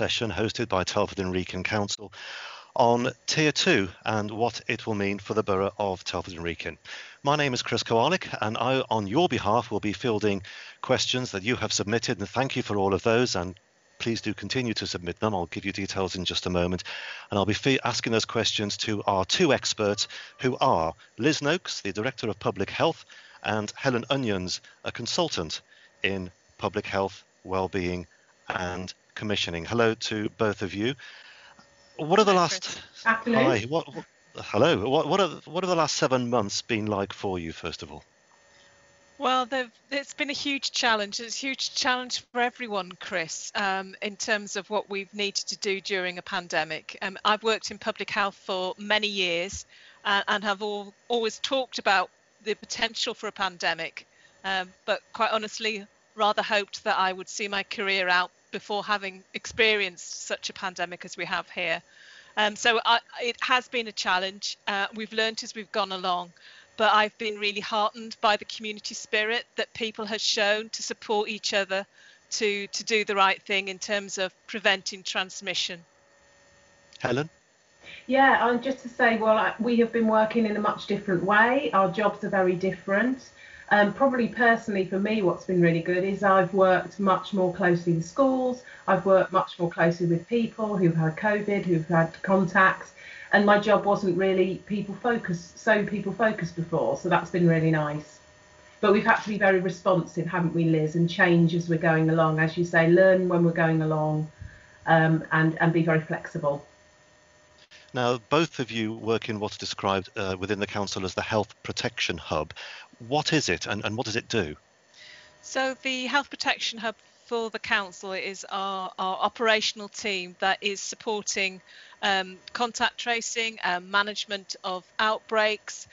session hosted by Telford and Wrekin Council on Tier 2 and what it will mean for the borough of Telford and Wrekin. My name is Chris Kowalik, and I, on your behalf, will be fielding questions that you have submitted, and thank you for all of those, and please do continue to submit them. I'll give you details in just a moment, and I'll be asking those questions to our two experts, who are Liz Noakes, the Director of Public Health, and Helen Onions, a consultant in public health, wellbeing and commissioning. Hello to both of you. What are the last Afternoon. Hi, hello. What are the last 7 months been like for you, first of all? Well, it's been a huge challenge. It's a huge challenge for everyone, Chris, in terms of what we've needed to do during a pandemic. I've worked in public health for many years and have always talked about the potential for a pandemic, but quite honestly, rather hoped that I would see my career out before having experienced such a pandemic as we have here. So it has been a challenge. We've learned as we've gone along. But I've been really heartened by the community spirit that people have shown to support each other to do the right thing in terms of preventing transmission. Helen? Yeah, and just to say, well, we have been working in a much different way. Our jobs are very different. Probably personally for me, what's been really good is I've worked much more closely with schools. I've worked much more closely with people who've had COVID, who've had contacts. And my job wasn't really people focused before, so that's been really nice. But we've had to be very responsive, haven't we, Liz, and change as we're going along, as you say, learn when we're going along, and be very flexible. Now, both of you work in what's described within the council as the Health Protection Hub. What is it, and what does it do? So the Health Protection Hub for the council is our operational team that is supporting contact tracing, management of outbreaks,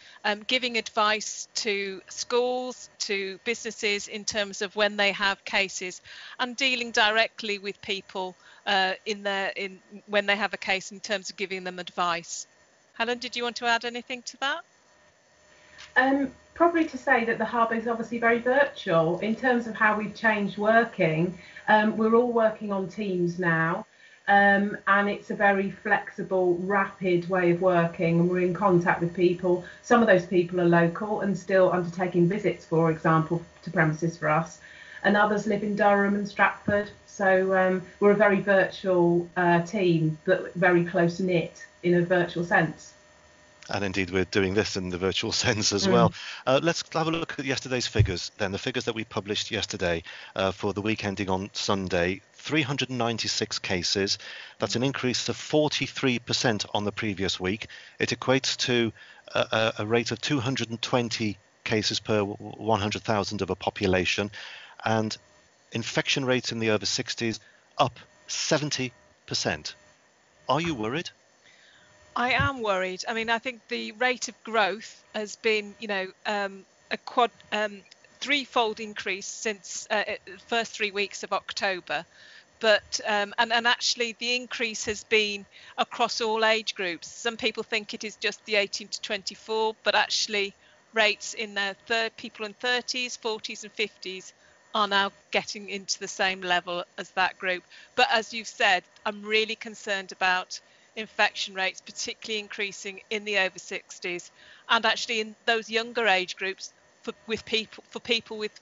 giving advice to schools, to businesses in terms of when they have cases, and dealing directly with people when they have a case in terms of giving them advice. Helen, did you want to add anything to that? Probably to say that the hub is obviously very virtual in terms of how we've changed working. We're all working on Teams now. And it's a very flexible, rapid way of working, and we're in contact with people. Some of those people are local and still undertaking visits, for example, to premises for us, and others live in Durham and Stratford. So we're a very virtual team, but very close-knit in a virtual sense. And indeed, we're doing this in the virtual sense as well. Let's have a look at yesterday's figures then. The figures that we published yesterday for the week ending on Sunday, 396 cases. That's an increase of 43% on the previous week. It equates to a rate of 220 cases per 100,000 of a population. And infection rates in the over 60s up 70%. Are you worried? I am worried. I mean, I think the rate of growth has been, a threefold increase since the first 3 weeks of October. But and actually the increase has been across all age groups. Some people think it is just the 18 to 24, but actually rates in their people in 30s, 40s and 50s are now getting into the same level as that group. But as you've said, I'm really concerned about infection rates, particularly increasing in the over 60s, and actually in those younger age groups for people with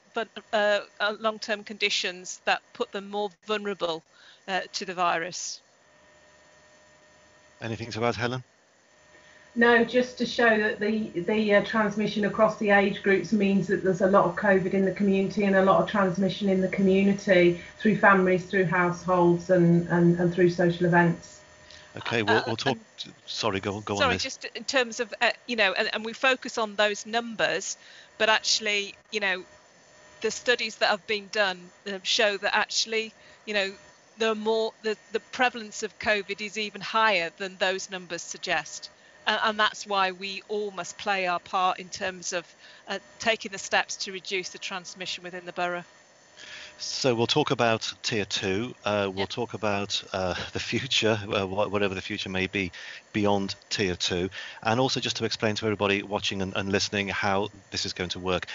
long-term conditions that put them more vulnerable to the virus. Anything to add, Helen? No, just to show that the transmission across the age groups means that there's a lot of COVID in the community and a lot of transmission in the community through families, through households, and through social events. Okay, we'll talk. Sorry, go on. Sorry, Liz. just in terms of and we focus on those numbers, but actually, the studies that have been done show that actually, the prevalence of COVID is even higher than those numbers suggest, and that's why we all must play our part in terms of taking the steps to reduce the transmission within the borough. So we'll talk about Tier 2, we'll talk about the future, whatever the future may be beyond Tier 2, and also just to explain to everybody watching and listening how this is going to work.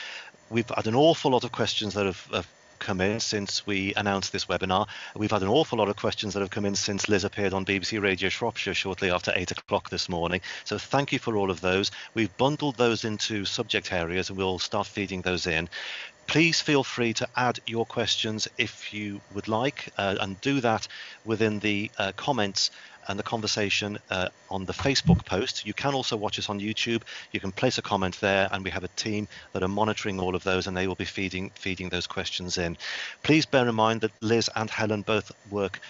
We've had an awful lot of questions that have come in since we announced this webinar. We've had an awful lot of questions that have come in since Liz appeared on BBC Radio Shropshire shortly after 8 o'clock this morning. So thank you for all of those. We've bundled those into subject areas and we'll start feeding those in. Please feel free to add your questions if you would like, and do that within the comments and the conversation on the Facebook post. You can also watch us on YouTube. You can place a comment there, and we have a team that are monitoring all of those, and they will be feeding those questions in. Please bear in mind that Liz and Helen both work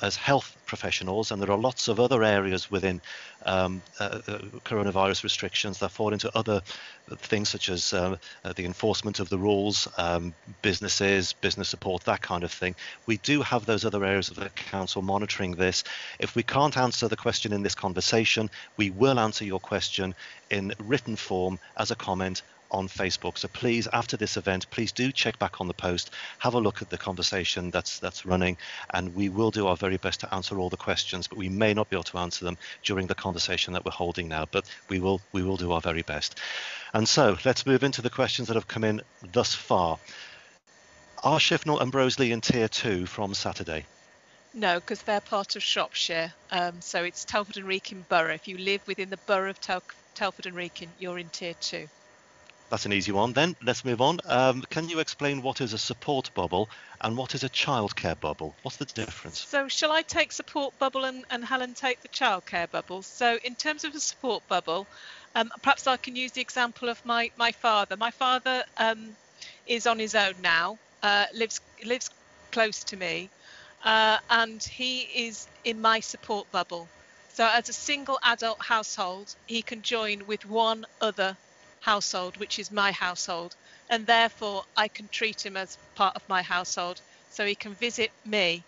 as health professionals, and there are lots of other areas within coronavirus restrictions that fall into other things, such as the enforcement of the rules, business support, that kind of thing. We do have those other areas of the council monitoring this. If we can't answer the question in this conversation, we will answer your question in written form as a comment on Facebook. So please, after this event, please do check back on the post, have a look at the conversation that's running, and we will do our very best to answer all the questions, but we may not be able to answer them during the conversation that we're holding now, but we will do our very best. And so let's move into the questions that have come in thus far. Are Shifnal and Broseley in Tier 2 from Saturday? No, because they're part of Shropshire, so it's Telford and Wrekin borough. If you live within the borough of Telford and Wrekin, you're in Tier 2. That's an easy one then. Let's move on. Can you explain what is a support bubble and what is a childcare bubble? What's the difference? So shall I take support bubble and Helen take the childcare bubble? So in terms of a support bubble, perhaps I can use the example of my father. My father is on his own now, lives close to me, and he is in my support bubble. So as a single adult household, he can join with one other household, which is my household, and therefore I can treat him as part of my household, so he can visit me.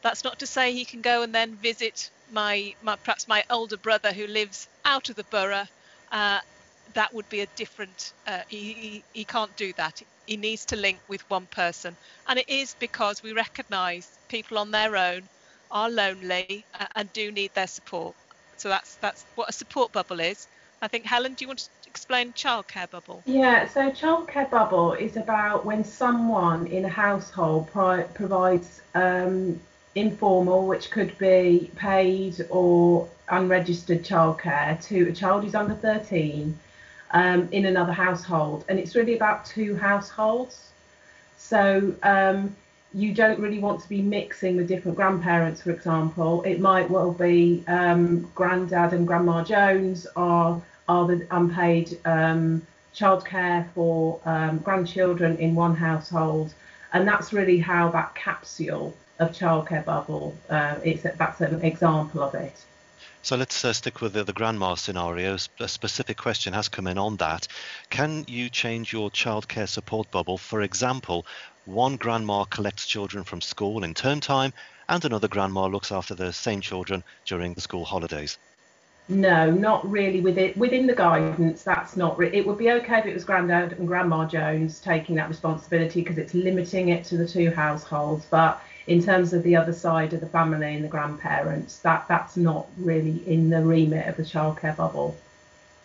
That's not to say he can go and then visit my perhaps my older brother who lives out of the borough. That would be a different, he can't do that. He needs to link with one person, and it is because we recognise people on their own are lonely and do need their support. So that's what a support bubble is. I think, Helen, do you want to explain childcare bubble? Yeah, so childcare bubble is about when someone in a household provides informal, which could be paid or unregistered childcare to a child who's under 13 in another household. And it's really about two households. So you don't really want to be mixing with different grandparents, for example. It might well be Grandad and Grandma Jones are the unpaid childcare for grandchildren in one household, and that's really how that capsule of childcare bubble that's an example of it. So let's stick with the grandma scenario. A specific question has come in on that. Can you change your childcare support bubble? For example, one grandma collects children from school in term time and another grandma looks after the same children during the school holidays. No, not really. Within the guidance, that's not it would be okay if it was Grandad and Grandma Jones taking that responsibility, because it's limiting it to the two households. But in terms of the other side of the family and the grandparents, that's not really in the remit of the childcare bubble.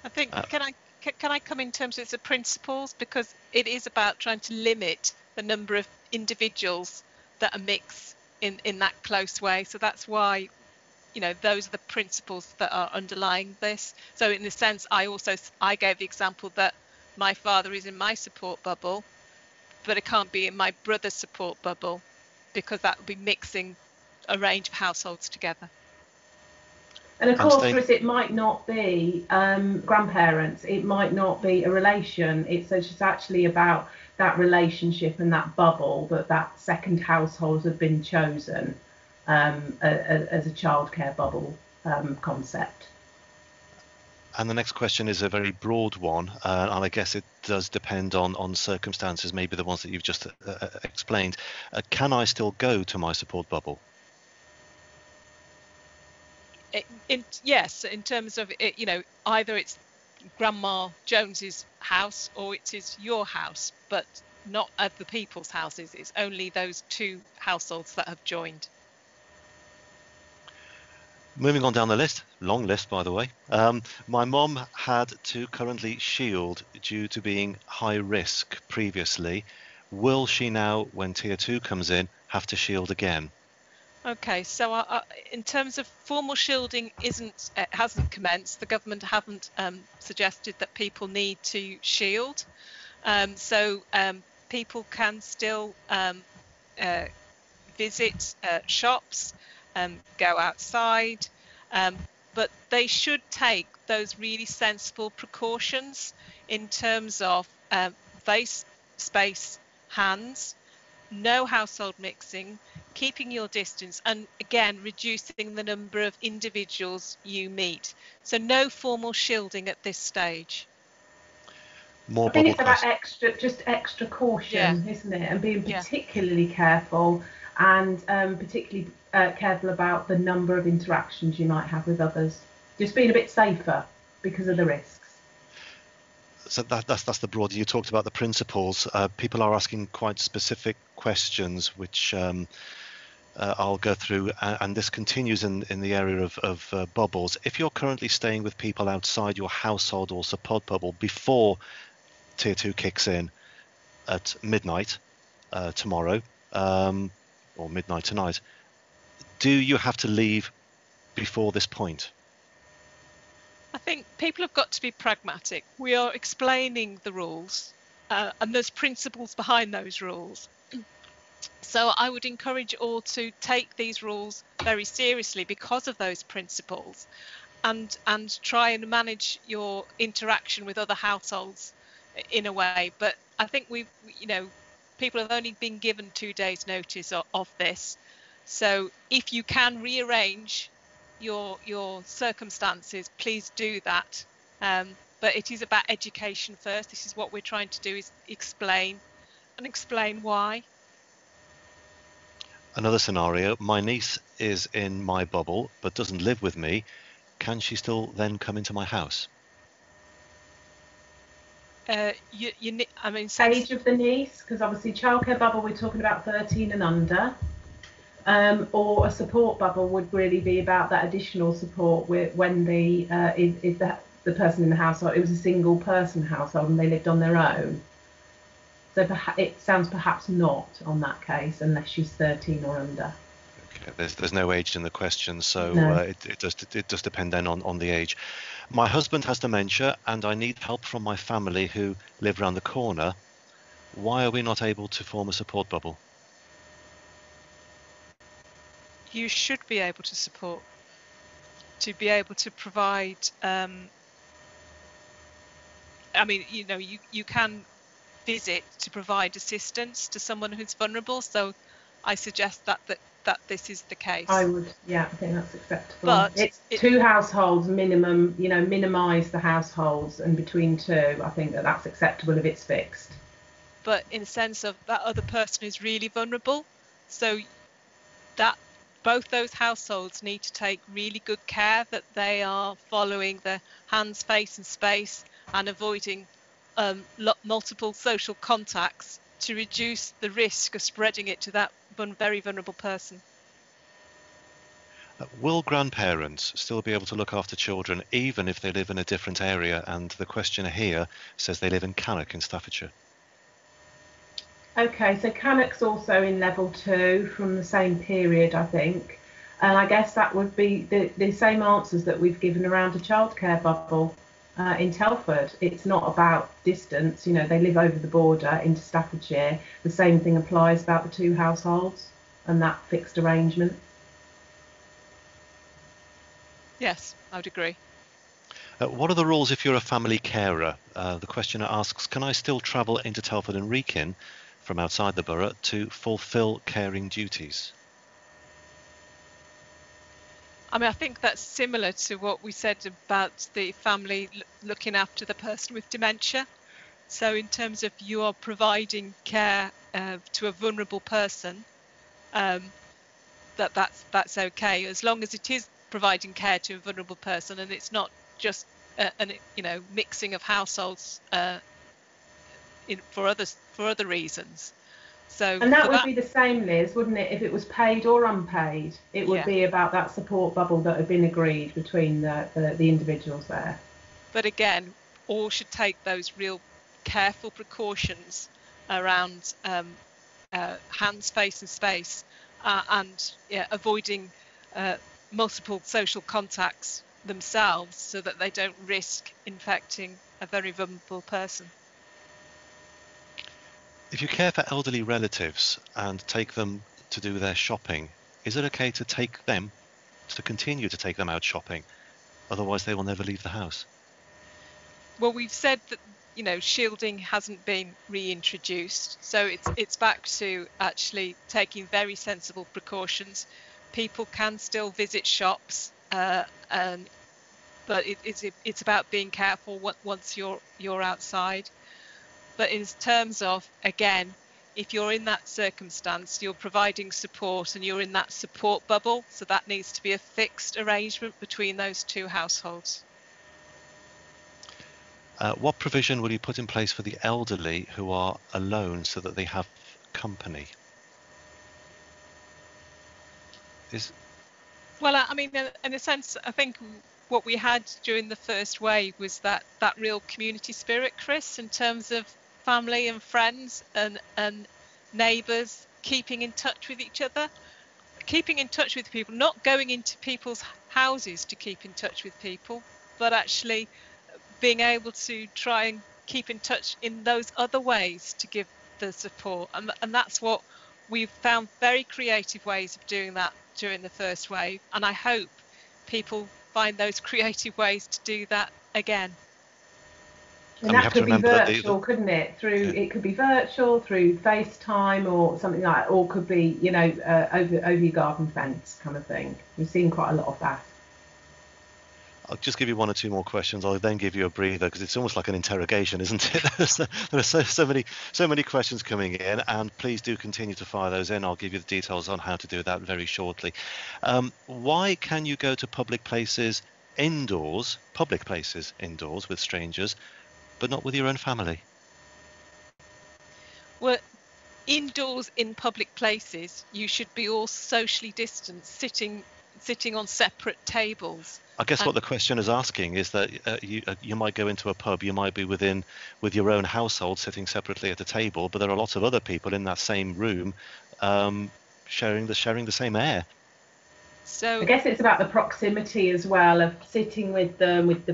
I think can I come in terms of the principles, because it is about trying to limit the number of individuals that are mixed in that close way. So that's why, you know, those are the principles that are underlying this. So in a sense, I gave the example that my father is in my support bubble, but it can't be in my brother's support bubble, because that would be mixing a range of households together. And of course, Chris, it might not be grandparents, it might not be a relation. It's just actually about that relationship and that bubble, that second household has been chosen as a childcare bubble concept. And the next question is a very broad one, and I guess it does depend on circumstances, maybe the ones that you've just explained. Can I still go to my support bubble? Yes, in terms of it, you know, either it's Grandma Jones's house or it is your house, but not other people's houses. It's only those two households that have joined. Moving on down the list, long list by the way. My mum had to currently shield due to being high risk previously. Will she now, when Tier 2 comes in, have to shield again? Okay, so in terms of formal shielding, hasn't commenced. The government haven't suggested that people need to shield, so people can still visit shops, go outside, but they should take those really sensible precautions in terms of face, space, hands, no household mixing, keeping your distance, and again reducing the number of individuals you meet. So no formal shielding at this stage. More I think bubble it's about questions. extra caution, isn't it? And being Yeah. particularly careful, and particularly careful about the number of interactions you might have with others. Just being a bit safer because of the risks. So that's the broader. You talked about the principles. People are asking quite specific questions, which I'll go through, and this continues in the area of bubbles. If you're currently staying with people outside your household or support bubble before Tier 2 kicks in at midnight tomorrow, or midnight tonight, do you have to leave before this point? I think people have got to be pragmatic. We are explaining the rules, and there's principles behind those rules. So I would encourage all to take these rules very seriously because of those principles, and try and manage your interaction with other households in a way. But I think people have only been given 2 days notice of this. So if you can rearrange your circumstances, please do that. But it is about education first. This is what we're trying to do, is explain why. Another scenario, my niece is in my bubble but doesn't live with me. Can she still then come into my house? Age of the niece, because obviously childcare bubble, we're talking about 13 and under. Or a support bubble would really be about that additional support when the person in the household, it was a single person household and they lived on their own. So it sounds perhaps not on that case unless she's 13 or under. Okay, there's no age in the question, so No. It does depend then on the age. My husband has dementia and I need help from my family who live around the corner. Why are we not able to form a support bubble? You should be able to support, to be able to provide. You can visit to provide assistance to someone who's vulnerable. So I suggest that this is the case. I would, I think that's acceptable. But it's 2 households minimum, minimise the households, and between 2, I think that's acceptable if it's fixed. But in the sense of that other person is really vulnerable, so that both those households need to take really good care that they are following the hands, face and space and avoiding multiple social contacts to reduce the risk of spreading it to that very vulnerable person. Will grandparents still be able to look after children even if they live in a different area? And the questioner here says they live in Cannock in Staffordshire. Okay, so Cannock's also in level 2 from the same period, I think. And I guess that would be the same answers that we've given around a childcare bubble in Telford. It's not about distance, they live over the border into Staffordshire. The same thing applies about the 2 households and that fixed arrangement. Yes, I would agree. What are the rules if you're a family carer? The questioner asks, can I still travel into Telford and Wrekin from outside the borough to fulfil caring duties? I think that's similar to what we said about the family looking after the person with dementia. So in terms of you are providing care to a vulnerable person, that's okay, as long as it is providing care to a vulnerable person and it's not just mixing of households for other reasons. So, and that would be the same, Liz, wouldn't it? If it was paid or unpaid, it would be about that support bubble that had been agreed between the individuals there. But again, all should take those real careful precautions around hands, face and space, and avoiding multiple social contacts themselves so that they don't risk infecting a very vulnerable person. If you care for elderly relatives and take them to do their shopping, is it okay to continue to take them out shopping? Otherwise they will never leave the house. Well, we've said that, shielding hasn't been reintroduced, so it's back to actually taking very sensible precautions. People can still visit shops, but it's about being careful once you're outside. But in terms of, again, if you're in that circumstance, you're providing support and you're in that support bubble, so that needs to be a fixed arrangement between those two households. What provision will you put in place for the elderly who are alone so that they have company? Well, I mean, in a sense, I think what we had during the first wave was that real community spirit, Chris, in terms of family and friends and neighbours keeping in touch with each other, keeping in touch with people, not going into people's houses to keep in touch with people, but actually being able to try and keep in touch in those other ways to give the support. And that's what we've found, very creative ways of doing that during the first wave. And I hope people find those creative ways to do that again. And that could be virtual, couldn't it? It could be virtual through FaceTime or something like that, or could be, over your garden fence kind of thing. We've seen quite a lot of that. I'll just give you one or two more questions. I'll then give you a breather because it's almost like an interrogation, isn't it? There are so many questions coming in, and please do continue to fire those in. I'll give you the details on how to do that very shortly. Why can you go to public places indoors with strangers, but not with your own family? Well, indoors in public places, you should be all socially distanced, sitting on separate tables. I guess what the question is asking is that you might go into a pub, you might be with your own household sitting separately at a table, but there are lots of other people in that same room sharing the same air. So I guess it's about the proximity as well of sitting with them with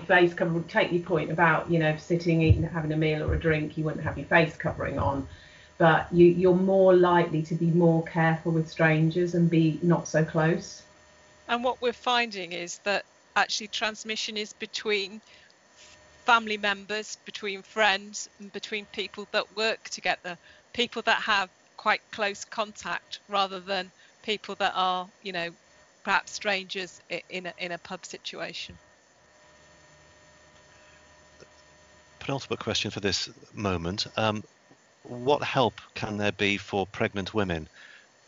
face covering. Take your point about sitting, eating, having a meal or a drink, you wouldn't have your face covering on, but you're more likely to be more careful with strangers and be not so close. And what we're finding is that actually transmission is between family members, between friends, and between people that work together, people that have quite close contact, rather than people that are, perhaps strangers in a pub situation. Penultimate question for this moment. What help can there be for pregnant women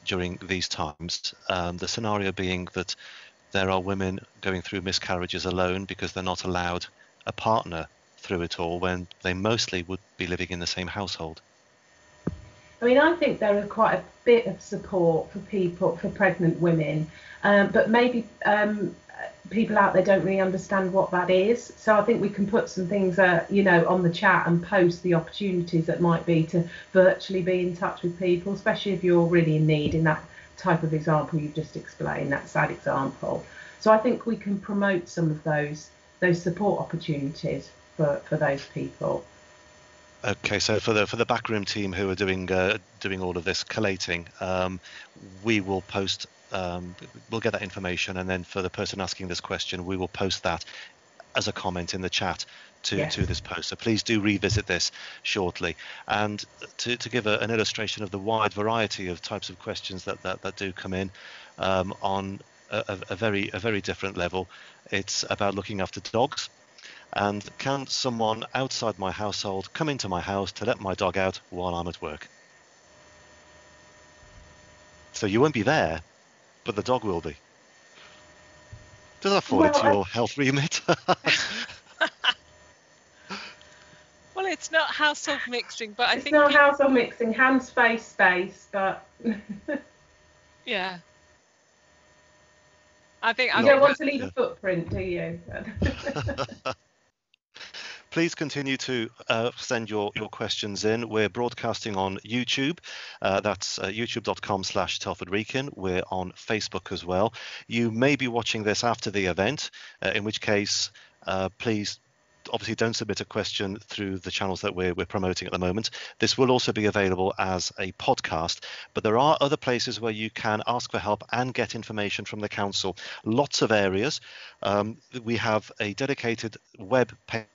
during these times? The scenario being that there are women going through miscarriages alone because they're not allowed a partner through it all when they mostly would be living in the same household. I mean, I think there is quite a bit of support for pregnant women, but maybe people out there don't really understand what that is. So I think we can put some things, on the chat and post the opportunities that might be to virtually be in touch with people, especially if you're really in need in that type of example you've just explained, that sad example. So I think we can promote some of those support opportunities for those people. Okay, so for the backroom team who are doing all of this collating, we will post. We'll get that information, and then for the person asking this question, we will post that as a comment in the chat to this post. So please do revisit this shortly. And to give an illustration of the wide variety of types of questions that do come in on a very different level, it's about looking after dogs. And can someone outside my household come into my house to let my dog out while I'm at work? So you won't be there, but the dog will be. Does that fall into your health remit? Well, it's not household mixing, but I think... It's not household mixing, hands, face, space, but... Yeah. I think... You don't want to leave a footprint, do you? Please continue to send your questions in. We're broadcasting on YouTube. That's youtube.com/Telford Wrekin. We're on Facebook as well. You may be watching this after the event, in which case, please obviously don't submit a question through the channels that we're promoting at the moment. This will also be available as a podcast, but there are other places where you can ask for help and get information from the council. Lots of areas. We have a dedicated web page,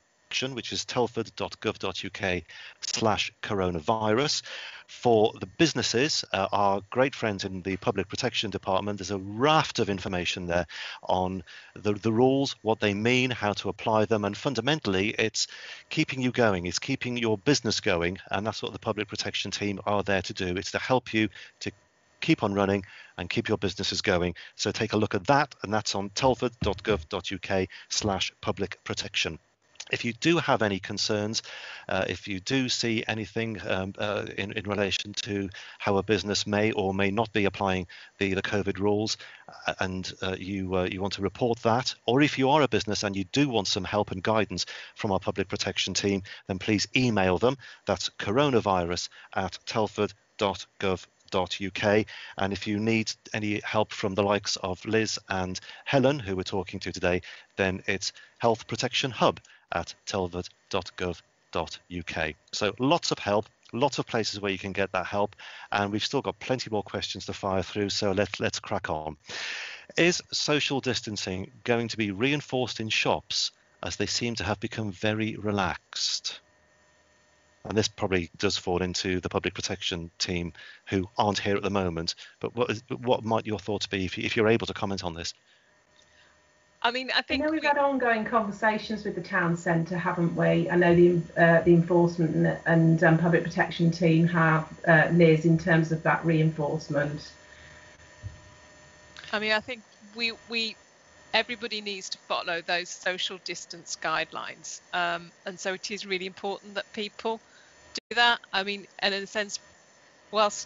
which is telford.gov.uk/coronavirus. For the businesses, our great friends in the Public Protection Department, there's a raft of information there on the rules, what they mean, how to apply them, and fundamentally it's keeping you going, it's keeping your business going, and that's what the Public Protection team are there to do. It's to help you to keep on running and keep your businesses going. So take a look at that, and that's on telford.gov.uk/public protection. If you do have any concerns, if you do see anything in relation to how a business may or may not be applying the COVID rules, and you want to report that, or if you are a business and you do want some help and guidance from our public protection team, then please email them. That's coronavirus@telford.gov.uk. And if you need any help from the likes of Liz and Helen, who we're talking to today, then it's Health Protection Hub at telford.gov.uk. So lots of help, lots of places where you can get that help, and we've still got plenty more questions to fire through, so let's crack on. Is social distancing going to be reinforced in shops, as they seem to have become very relaxed? And this probably does fall into the public protection team, who aren't here at the moment, but what might your thoughts be if you're able to comment on this? I mean, I think we've had ongoing conversations with the town centre, haven't we? I know the enforcement and public protection team have, Liz, in terms of that reinforcement. I mean, I think everybody needs to follow those social distance guidelines, and so it is really important that people do that. I mean, and in a sense, whilst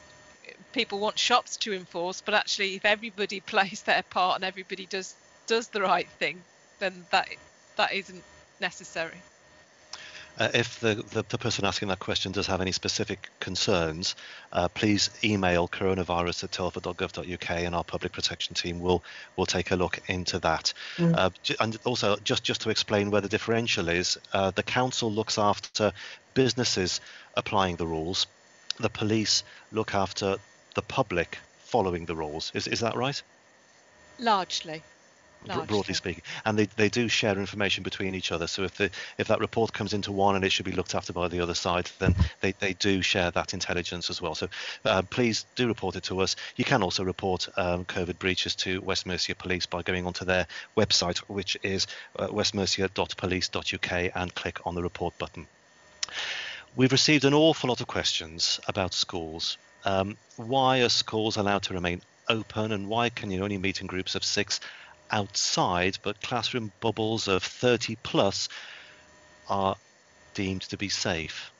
people want shops to enforce, but actually, if everybody plays their part and everybody does the right thing, then that isn't necessary. If the person asking that question does have any specific concerns, please email coronavirus@telford.gov.uk, and our public protection team will take a look into that. And also, just to explain where the differential is, the council looks after businesses applying the rules. The police look after the public following the rules. Is that right? Largely. Broadly speaking, and they do share information between each other. So if that report comes into one and it should be looked after by the other side, then they do share that intelligence as well. So please do report it to us. You can also report COVID breaches to West Mercia Police by going onto their website, which is westmercia.police.uk, and click on the report button. We've received an awful lot of questions about schools. Why are schools allowed to remain open, and why can you only meet in groups of 6 outside, but classroom bubbles of 30 plus are deemed to be safe?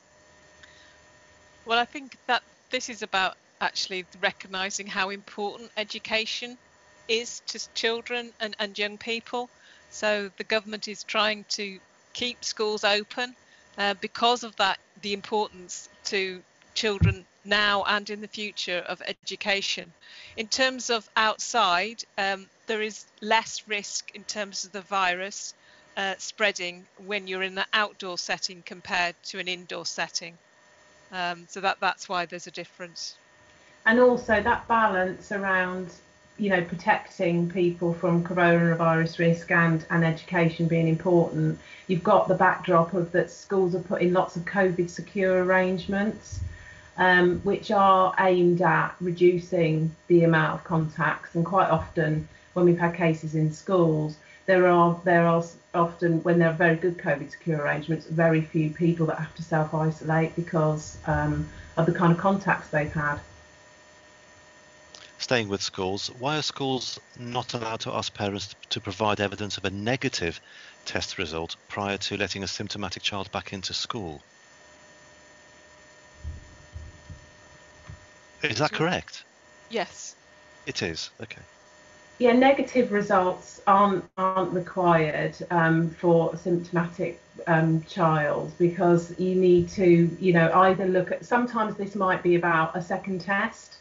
Well, I think that this is about actually recognising how important education is to children and young people. So the government is trying to keep schools open because of that, the importance to children now and in the future of education. In terms of outside, there is less risk in terms of the virus spreading when you're in an outdoor setting compared to an indoor setting. So that's why there's a difference. And also that balance around, protecting people from coronavirus risk and education being important. You've got the backdrop of that schools are putting lots of COVID secure arrangements, which are aimed at reducing the amount of contacts. And quite often, when we've had cases in schools, there are often, when there are very good COVID secure arrangements, very few people that have to self-isolate because of the kind of contacts they've had. Staying with schools, why are schools not allowed to ask parents to provide evidence of a negative test result prior to letting a symptomatic child back into school? Is that correct? Yes. It is. Okay. Yeah, negative results aren't required for a symptomatic child, because you need to, either look at. Sometimes this might be about a second test,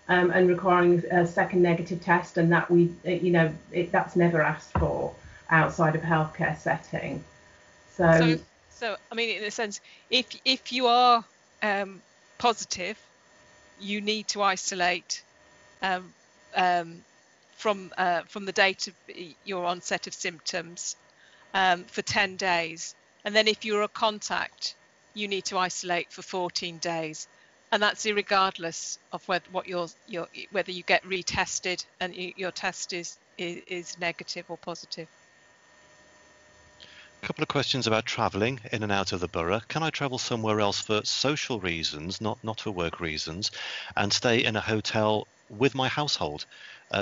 and requiring a second negative test, and that that's never asked for outside of a healthcare setting. So I mean, in a sense, if you are positive, you need to isolate from the date of your onset of symptoms for 10 days, and then if you're a contact, you need to isolate for 14 days, and that's irregardless of whether you get retested and your test is negative or positive. A couple of questions about travelling in and out of the borough. Can I travel somewhere else for social reasons, not for work reasons, and stay in a hotel with my household?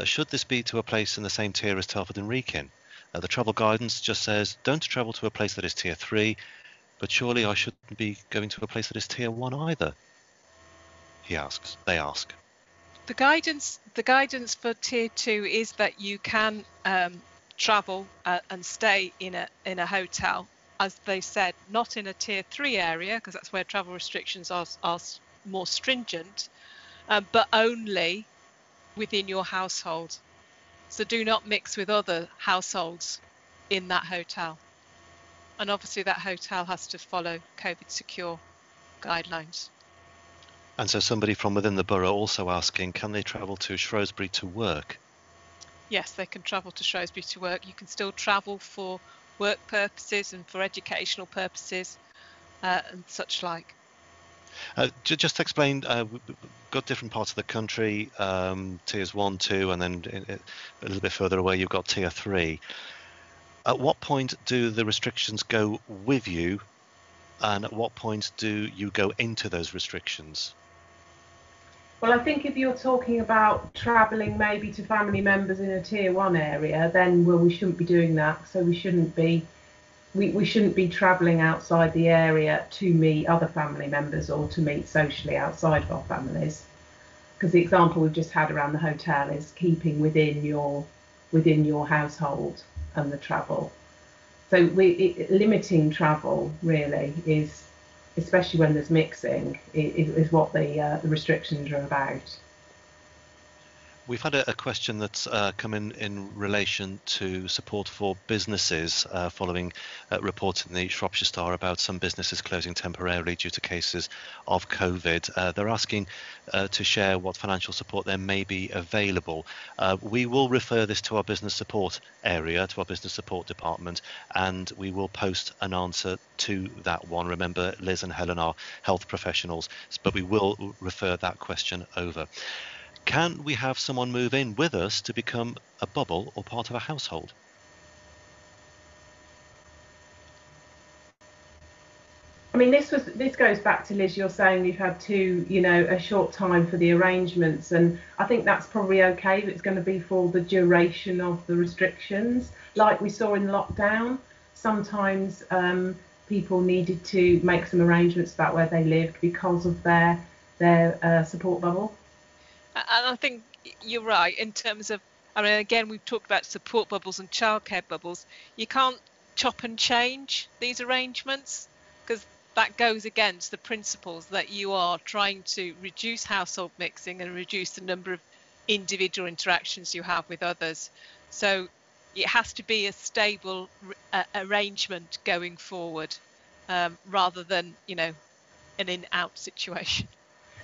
Should this be to a place in the same tier as Telford and Wrekin? The travel guidance just says don't travel to a place that is tier 3, but surely I shouldn't be going to a place that is tier 1 either, they ask. The guidance for tier 2 is that you can travel and stay in a hotel, as they said, not in a tier 3 area, because that's where travel restrictions are more stringent, but only within your household. So do not mix with other households in that hotel. And obviously that hotel has to follow COVID secure guidelines. And so somebody from within the borough also asking, can they travel to Shrewsbury to work? Yes, they can travel to Shrewsbury to work. You can still travel for work purposes and for educational purposes and such like. Just explain, we've got different parts of the country, tiers 1, 2, and then a little bit further away you've got tier 3. At what point do the restrictions go with you, and at what point do you go into those restrictions? Well, I think if you're talking about travelling maybe to family members in a tier 1 area, then we shouldn't be doing that. So we shouldn't be travelling outside the area to meet other family members or to meet socially outside of our families. Because the example we've just had around the hotel is keeping within your household and the travel. So limiting travel really is, especially when there's mixing, is what the restrictions are about. We've had a question that's come in relation to support for businesses following reports in the Shropshire Star about some businesses closing temporarily due to cases of COVID. They're asking to share what financial support there may be available. We will refer this to our business support area, to our business support department, and we will post an answer to that one. Remember, Liz and Helen are health professionals, but we will refer that question over. Can we have someone move in with us to become a bubble or part of a household? I mean, this goes back to Liz. You're saying you've had a short time for the arrangements, and I think that's probably okay. But it's going to be for the duration of the restrictions, like we saw in lockdown. Sometimes people needed to make some arrangements about where they lived because of their support bubble. And I think you're right in terms of, I mean, again, we've talked about support bubbles and childcare bubbles. You can't chop and change these arrangements, because that goes against the principles that you are trying to reduce household mixing and reduce the number of individual interactions you have with others. So it has to be a stable arrangement going forward, rather than, an in-out situation.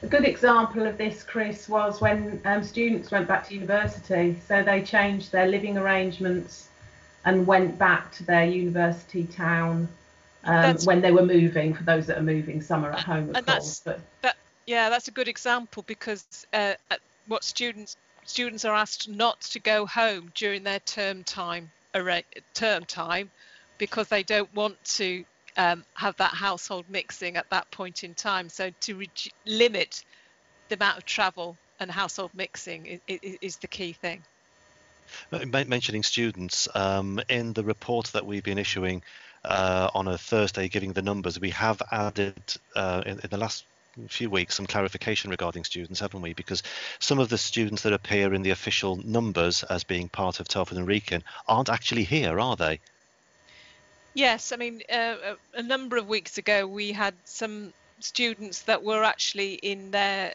A good example of this, Chris, was when students went back to university. So they changed their living arrangements and went back to their university town when they were moving. For those that are moving, some are at home, of course. That's a good example, because what students are asked not to go home during their term time, because they don't want to have that household mixing at that point in time. So to limit the amount of travel and household mixing is the key thing. Mentioning students, in the report that we've been issuing on a Thursday, giving the numbers, we have added in the last few weeks some clarification regarding students, haven't we? Because some of the students that appear in the official numbers as being part of Telford and Wrekin aren't actually here, are they? Yes, I mean, a number of weeks ago, we had some students that were actually in their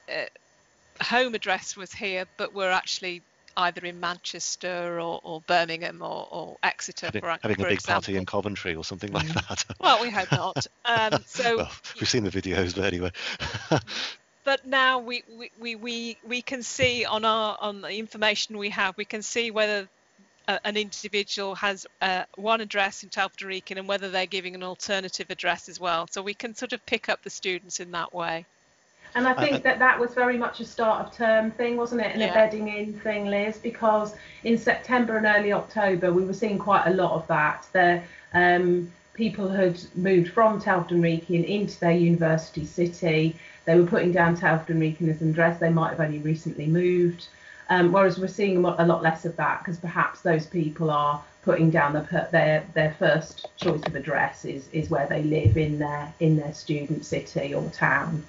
home address was here, but were actually either in Manchester or Birmingham or Exeter, Having a for big party in example. Coventry or something like that. Well, we hope not. So, Well, we've seen the videos, but anyway. but now we can see on the information we have, we can see whether an individual has one address in Telford and Wrekin and whether they're giving an alternative address as well. So we can sort of pick up the students in that way. And I think that was very much a start of term thing, wasn't it? A bedding in thing, Liz, because in September and early October, we were seeing quite a lot of that. People had moved from Telford and Wrekin into their university city. They were putting down Telford and Wrekin as an address. They might have only recently moved. Whereas we're seeing a lot less of that, because perhaps those people are putting down their first choice of address is where they live in their student city or town.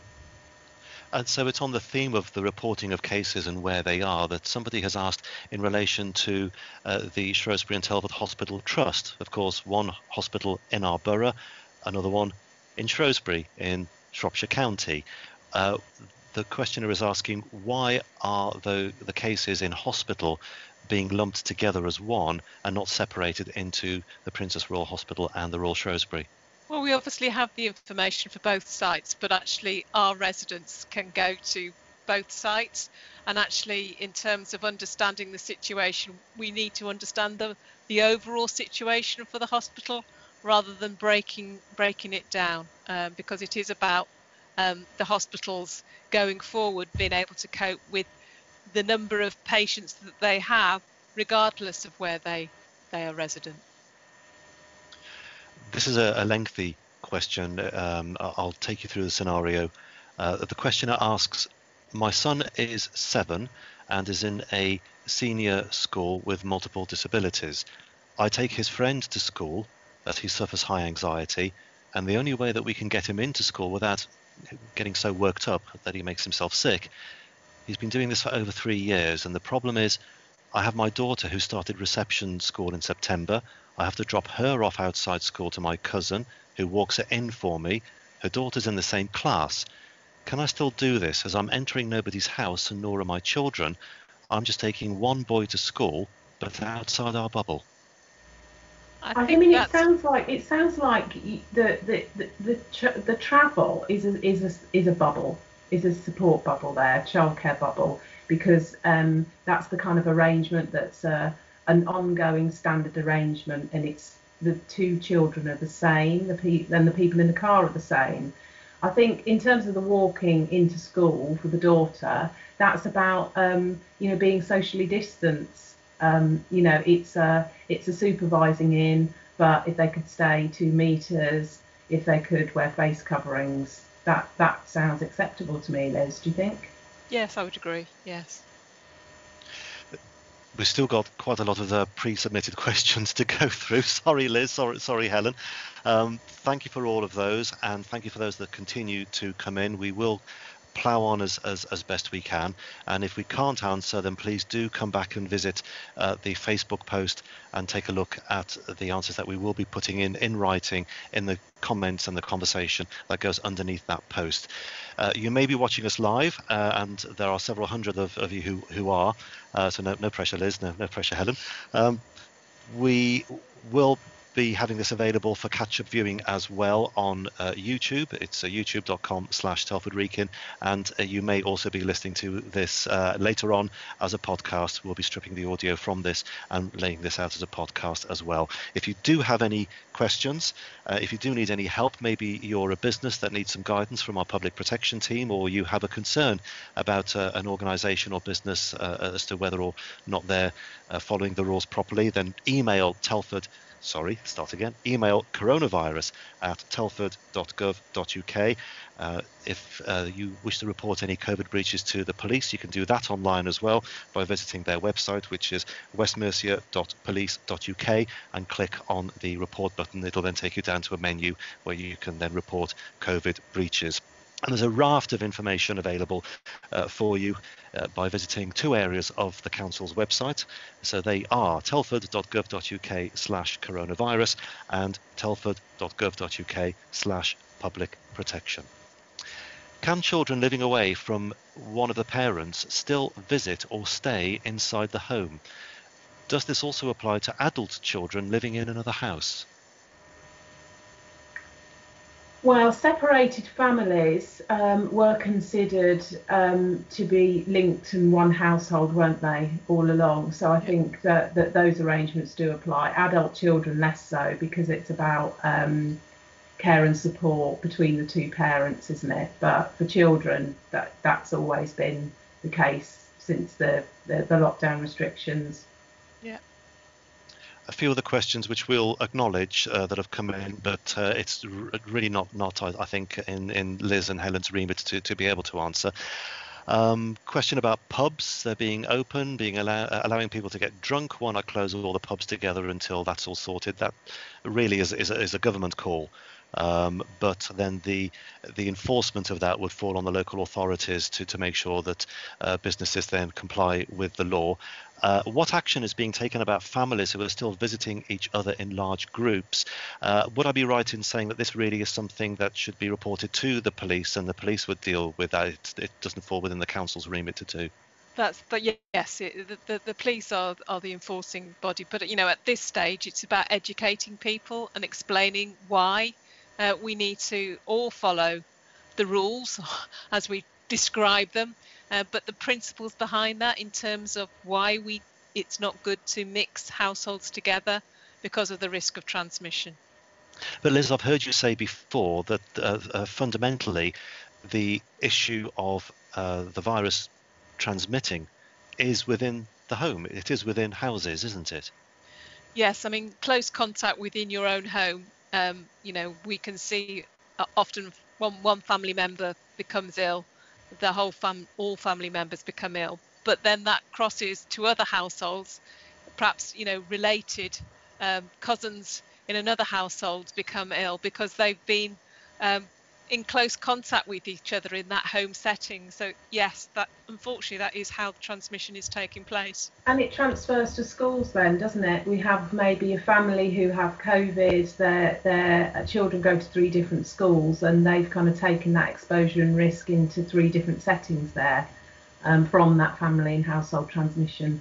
And so it's on the theme of the reporting of cases and where they are that somebody has asked in relation to the Shrewsbury and Telford Hospital Trust. Of course, one hospital in our borough, another one in Shrewsbury in Shropshire County. The questioner is asking, why are the cases in hospital being lumped together as one and not separated into the Princess Royal Hospital and the Royal Shrewsbury? Well, we obviously have the information for both sites, but actually our residents can go to both sites. And actually, in terms of understanding the situation, we need to understand the overall situation for the hospital rather than breaking it down, because it is about the hospitals going forward being able to cope with the number of patients that they have, regardless of where they are resident. This is a lengthy question. I'll take you through the scenario. The questioner asks, my son is 7 and is in a senior school with multiple disabilities. I take his friend to school as he suffers high anxiety, and the only way that we can get him into school without getting so worked up that he makes himself sick, he's been doing this for over 3 years, and the problem is I have my daughter who started reception school in September. I have to drop her off outside school to my cousin who walks her in for me. Her daughter's in the same class. Can I still do this, as I'm entering nobody's house and nor are my children? I'm just taking one boy to school, but outside our bubble. I mean, it sounds like the travel is a bubble, is a support bubble there, childcare bubble, because that's the kind of arrangement that's an ongoing standard arrangement, and it's the 2 children are the same, and the people in the car are the same. I think in terms of the walking into school for the daughter, that's about being socially distanced. It's a supervising in, but if they could stay 2 meters, if they could wear face coverings, that sounds acceptable to me, Liz. Do you think? Yes, I would agree. Yes. We've still got quite a lot of pre-submitted questions to go through. Sorry, Liz. Sorry, Helen. Thank you for all of those, and thank you for those that continue to come in. We will plough on as best we can, and if we can't answer, then please do come back and visit the Facebook post and take a look at the answers that we will be putting in writing in the comments and the conversation that goes underneath that post. You may be watching us live, and there are several hundred of you who are, so no pressure, Liz, no pressure, Helen. We will be having this available for catch-up viewing as well on YouTube. It's youtube.com/Telford Wrekin, and you may also be listening to this later on as a podcast. We'll be stripping the audio from this and laying this out as a podcast as well. If you do have any questions, if you do need any help, maybe you're a business that needs some guidance from our public protection team, or you have a concern about an organisation or business as to whether or not they're following the rules properly, then email coronavirus@telford.gov.uk. If you wish to report any COVID breaches to the police, you can do that online as well by visiting their website, which is westmercia.police.uk, and click on the report button. It'll then take you down to a menu where you can then report COVID breaches. And there's a raft of information available for you by visiting two areas of the Council's website. So they are telford.gov.uk/coronavirus and telford.gov.uk/public protection. Can children living away from one of the parents still visit or stay inside the home? Does this also apply to adult children living in another house? Well, separated families were considered to be linked in one household, weren't they, all along? So I think that those arrangements do apply. Adult children less so, because it's about care and support between the two parents, isn't it? But for children, that's always been the case since the lockdown restrictions. Yeah. A few of the questions which we'll acknowledge that have come in, but it's really not I think in Liz and Helen's remit to be able to answer. Question about pubs, they're being open, allowing people to get drunk. Why not close all the pubs together until that's all sorted? That really is a government call. But then the enforcement of that would fall on the local authorities to make sure that businesses then comply with the law. What action is being taken about families who are still visiting each other in large groups? Would I be right in saying that this really is something that should be reported to the police, and the police would deal with that? It doesn't fall within the council's remit to do. Yes, the police are the enforcing body, but at this stage it's about educating people and explaining why we need to all follow the rules as we describe them, but the principles behind that, in terms of why it's not good to mix households together because of the risk of transmission. But Liz, I've heard you say before that fundamentally the issue of the virus transmitting is within the home. It is within houses, isn't it? Yes, I mean, close contact within your own home. We can see often one family member becomes ill, all family members become ill, but then that crosses to other households, perhaps related cousins in another household become ill because they've been in close contact with each other in that home setting. So yes, that unfortunately that is how the transmission is taking place. And it transfers to schools then, doesn't it? We have maybe a family who have COVID, their children go to 3 different schools, and they've kind of taken that exposure and risk into 3 different settings there from that family and household transmission.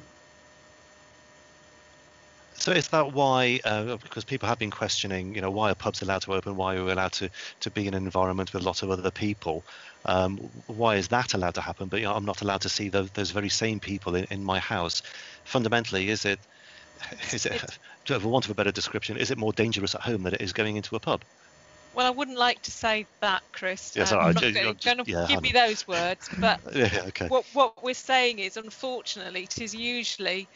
So is that why, because people have been questioning, why are pubs allowed to open? Why are we allowed to be in an environment with lots of other people? Why is that allowed to happen? But I'm not allowed to see those very same people in my house. Fundamentally, is it, for want of a better description, is it more dangerous at home than it is going into a pub? Well, I wouldn't like to say that, Chris. Yes, I'm not going to give me those words, but okay. What we're saying is, unfortunately, it is usually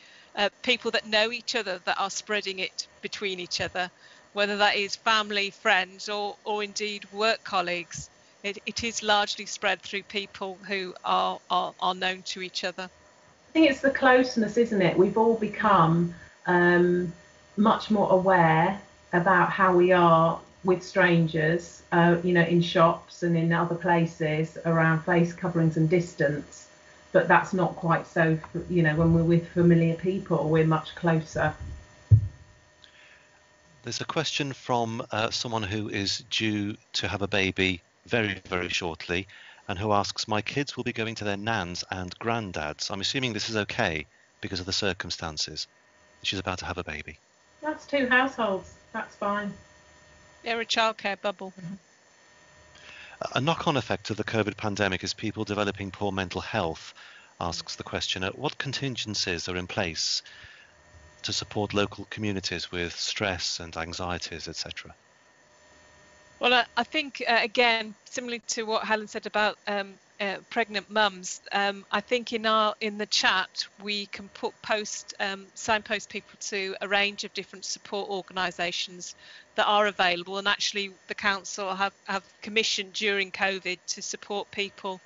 people that know each other that are spreading it between each other, whether that is family, friends, or indeed work colleagues. It is largely spread through people who are known to each other. I think it's the closeness, isn't it? We've all become much more aware about how we are with strangers, in shops and in other places, around face coverings and distance. But that's not quite so, when we're with familiar people, we're much closer. There's a question from someone who is due to have a baby very, very shortly, and who asks, my kids will be going to their nans and granddads. I'm assuming this is okay because of the circumstances. She's about to have a baby. That's 2 households. That's fine. They're a childcare bubble. A knock-on effect of the COVID pandemic is people developing poor mental health, asks the questioner. What contingencies are in place to support local communities with stress and anxieties, etc.? Well, I think, again, similarly to what Helen said about pregnant mums, I think in the chat we can signpost people to a range of different support organisations that are available, and actually the council have commissioned during COVID to support people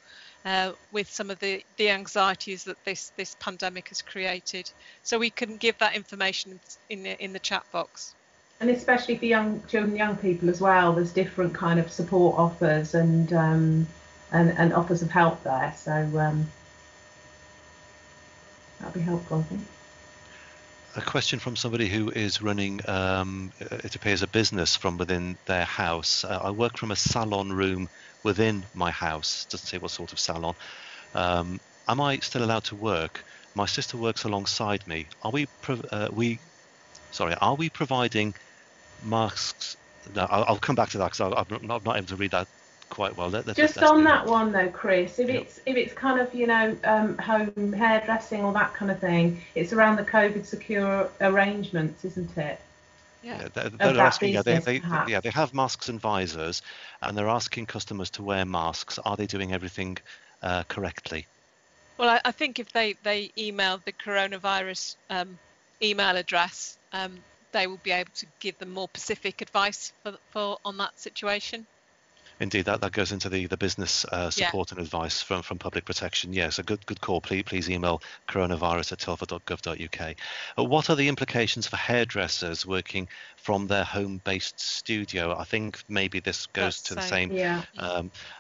with some of the anxieties that this pandemic has created. So we can give that information in the chat box. And especially for young children, young people as well, there's different kind of support offers, and and offers of help there. So that'll be helpful, I think. A question from somebody who is running, it appears, a business from within their house. I work from a salon room within my house. Doesn't say what sort of salon. Am I still allowed to work? My sister works alongside me. Are we providing masks? No, I'll come back to that because I'm not able to read that quite well. Just on that one though, Chris, if it's kind of, home hairdressing or that kind of thing, it's around the COVID secure arrangements, isn't it? Yeah. They're asking. They have masks and visors, and they're asking customers to wear masks. Are they doing everything correctly? Well, I think if they email the coronavirus email address, they will be able to give them more specific advice for on that situation. Indeed, that goes into the business support and advice from Public Protection. Yes, a good call. Please email coronavirus@telford.gov.uk. What are the implications for hairdressers working from their home-based studio? I think maybe this goes to the same. Yeah.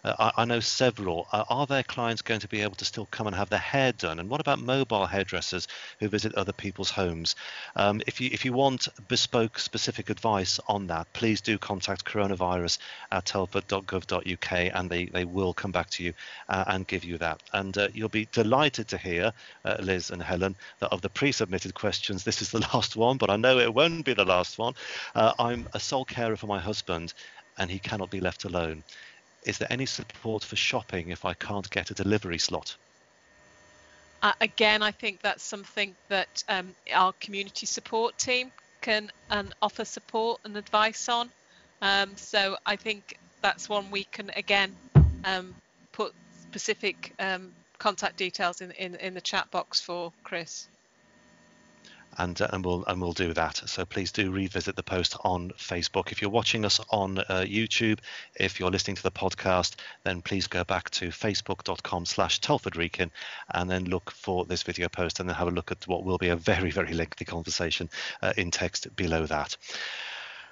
I know several. Are their clients going to be able to still come and have their hair done? And what about mobile hairdressers who visit other people's homes? If you want bespoke, specific advice on that, please do contact coronavirus@telford.gov.uk, and they will come back to you and give you that. And you'll be delighted to hear, Liz and Helen, that of the pre-submitted questions, this is the last one, but I know it won't be the last one. I'm a sole carer for my husband, and he cannot be left alone. Is there any support for shopping if I can't get a delivery slot? Again, I think that's something that our community support team can offer support and advice on. So I think that's one we can again put specific contact details in the chat box for Chris. And we'll do that. So please do revisit the post on Facebook. If you're watching us on YouTube, if you're listening to the podcast, then please go back to facebook.com/Telford and Wrekin and then look for this video post, and then have a look at what will be a very, very lengthy conversation in text below that.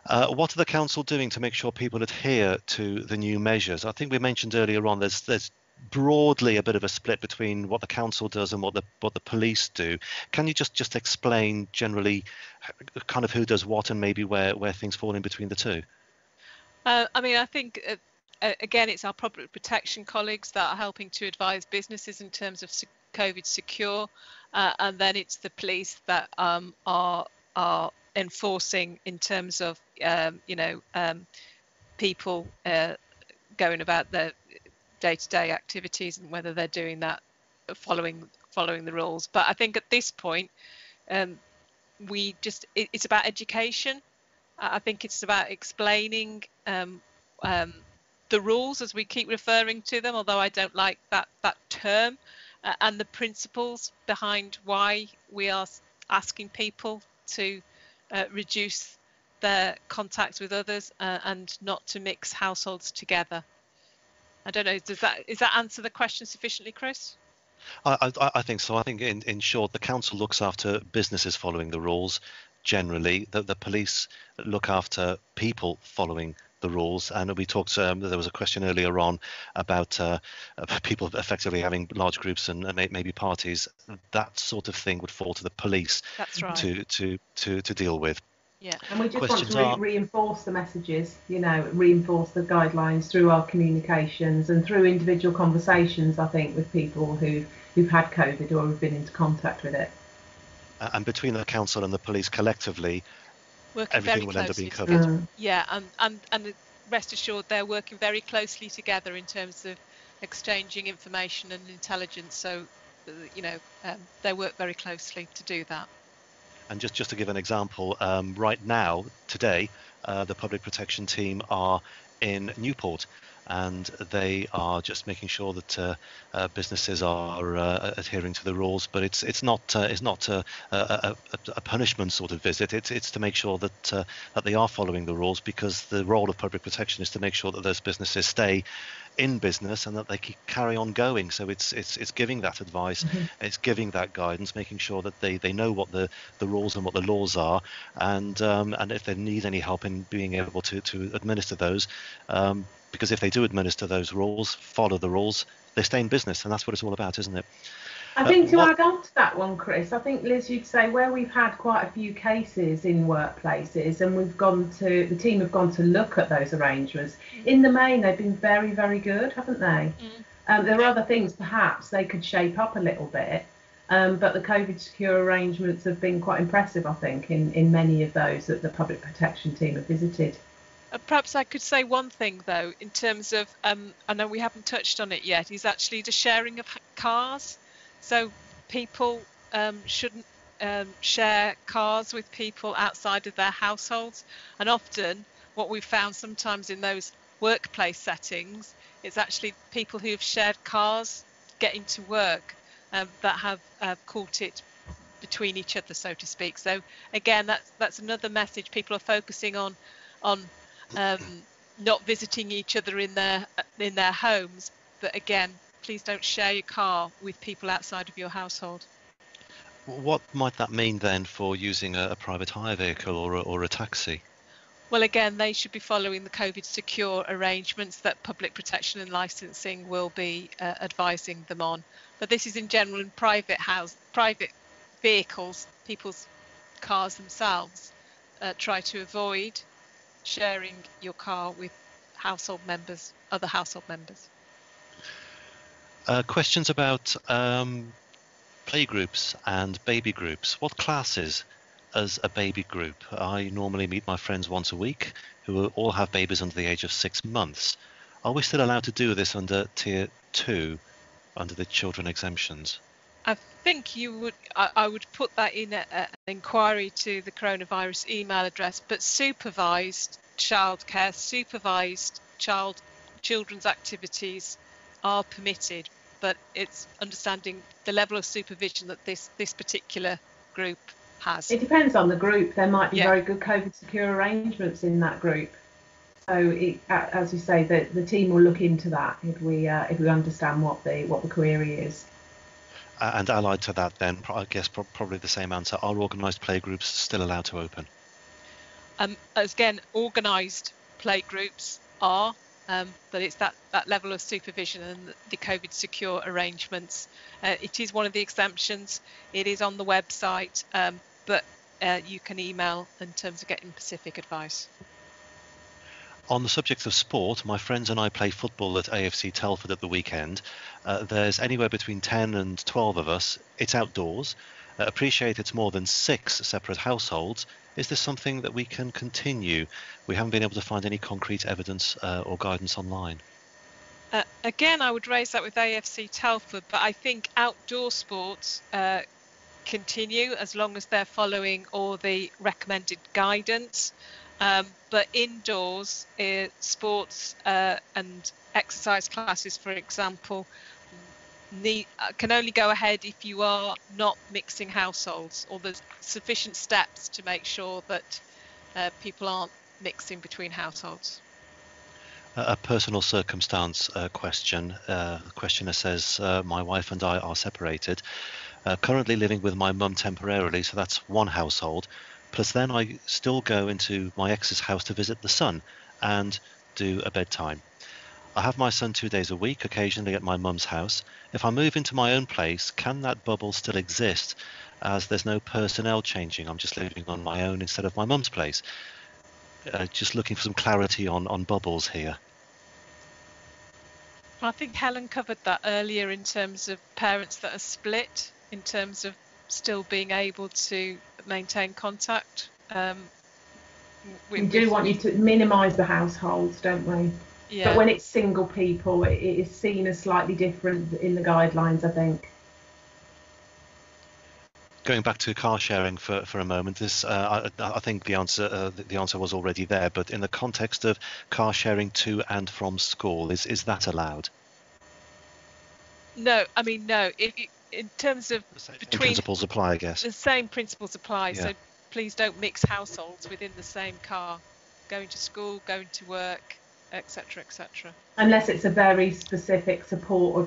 What are the council doing to make sure people adhere to the new measures? I think we mentioned earlier on there's broadly a bit of a split between what the council does and what the police do. Can you just explain generally kind of who does what and maybe where things fall in between the two? I mean, I think again, it's our public protection colleagues that are helping to advise businesses in terms of COVID secure, and then it's the police that are enforcing in terms of people going about their day-to-day activities and whether they're doing that following the rules. But I think at this point it's about education. I think it's about explaining the rules, as we keep referring to them, although I don't like that term, and the principles behind why we are asking people to reduce their contacts with others and not to mix households together. I don't know, is that answer the question sufficiently, Chris? I think so. I think in short, the council looks after businesses following the rules generally. The police look after people following the rules. And we talked, there was a question earlier on about people effectively having large groups and maybe parties. That sort of thing would fall to the police. That's right. to deal with. Yeah, and we just want to reinforce the messages, reinforce the guidelines through our communications and through individual conversations, I think, with people who've had COVID or have been into contact with it. And between the council and the police collectively, working everything will end up being covered. Yeah, and rest assured, they're working very closely together in terms of exchanging information and intelligence. So, they work very closely to do that. And just to give an example, right now, today, the public protection team are in Newport, and they are just making sure that businesses are adhering to the rules. But it's not a punishment sort of visit. It's to make sure that they are following the rules, because the role of public protection is to make sure that those businesses stay in business and that they can carry on going. So it's giving that advice, it's giving that guidance, making sure that they know what the rules and what the laws are, and if they need any help in being able to administer those, because if they do administer those rules, follow the rules, they stay in business, and that's what it's all about, isn't it? I think to add on to that one, Chris, I think, Liz, you'd say where we've had quite a few cases in workplaces and the team have gone to look at those arrangements, in the main, they've been very, very good, haven't they? There are other things perhaps they could shape up a little bit, but the COVID secure arrangements have been quite impressive, I think, in many of those that the public protection team have visited. Perhaps I could say one thing, though, in terms of, I know we haven't touched on it yet, is actually the sharing of cars. So people shouldn't share cars with people outside of their households. And often what we've found sometimes in those workplace settings, it's actually people who have shared cars getting to work that have caught it between each other, so to speak. So again, that's another message. People are focusing on not visiting each other in their homes, but again, please don't share your car with people outside of your household. What might that mean then for using a private hire vehicle or a taxi? Well, again, they should be following the COVID secure arrangements that public protection and licensing will be advising them on. But this is in general in private vehicles, people's cars themselves. Try to avoid sharing your car with other household members. Questions about playgroups and baby groups. What classes as a baby group? I normally meet my friends once a week who all have babies under the age of 6 months. Are we still allowed to do this under Tier 2, under the children exemptions? I think I would put that in an inquiry to the coronavirus email address, but supervised childcare, supervised children's activities are permitted, but it's understanding the level of supervision that this particular group has. It depends on the group. There might be very good COVID secure arrangements in that group. So, as you say, the team will look into that if we understand what the query is. And allied to that, then, I guess probably the same answer. Are organised playgroups still allowed to open? Again, organised playgroups are, but it's that level of supervision and the COVID secure arrangements. It is one of the exemptions. It is on the website, but you can email in terms of getting specific advice. On the subject of sport, my friends and I play football at AFC Telford at the weekend. There's anywhere between 10 and 12 of us. It's outdoors. Appreciate it's more than 6 separate households. Is this something that we can continue? We haven't been able to find any concrete evidence or guidance online. Again, I would raise that with AFC Telford, but I think outdoor sports continue as long as they're following all the recommended guidance. But indoors, sports and exercise classes, for example, can only go ahead if you are not mixing households, or there's sufficient steps to make sure that people aren't mixing between households. A personal circumstance question. The questioner says, my wife and I are separated, currently living with my mum temporarily, so that's one household. Plus then I still go into my ex's house to visit the son and do a bedtime. I have my son 2 days a week, occasionally at my mum's house. If I move into my own place, can that bubble still exist, as there's no personnel changing? I'm just living on my own instead of my mum's place. Just looking for some clarity on bubbles here. I think Helen covered that earlier in terms of parents that are split, in terms of still being able to maintain contact. We do want you to minimise the households, don't we? Yeah. But when it's single people, it is seen as slightly different in the guidelines, I think. Going back to car sharing for a moment, I think the answer was already there. But in the context of car sharing to and from school, is that allowed? No, I mean no. In terms of between principles apply, I guess. The same principles apply. Yeah. So please don't mix households within the same car. Going to school, going to work, etc., etc. Unless it's a very specific support or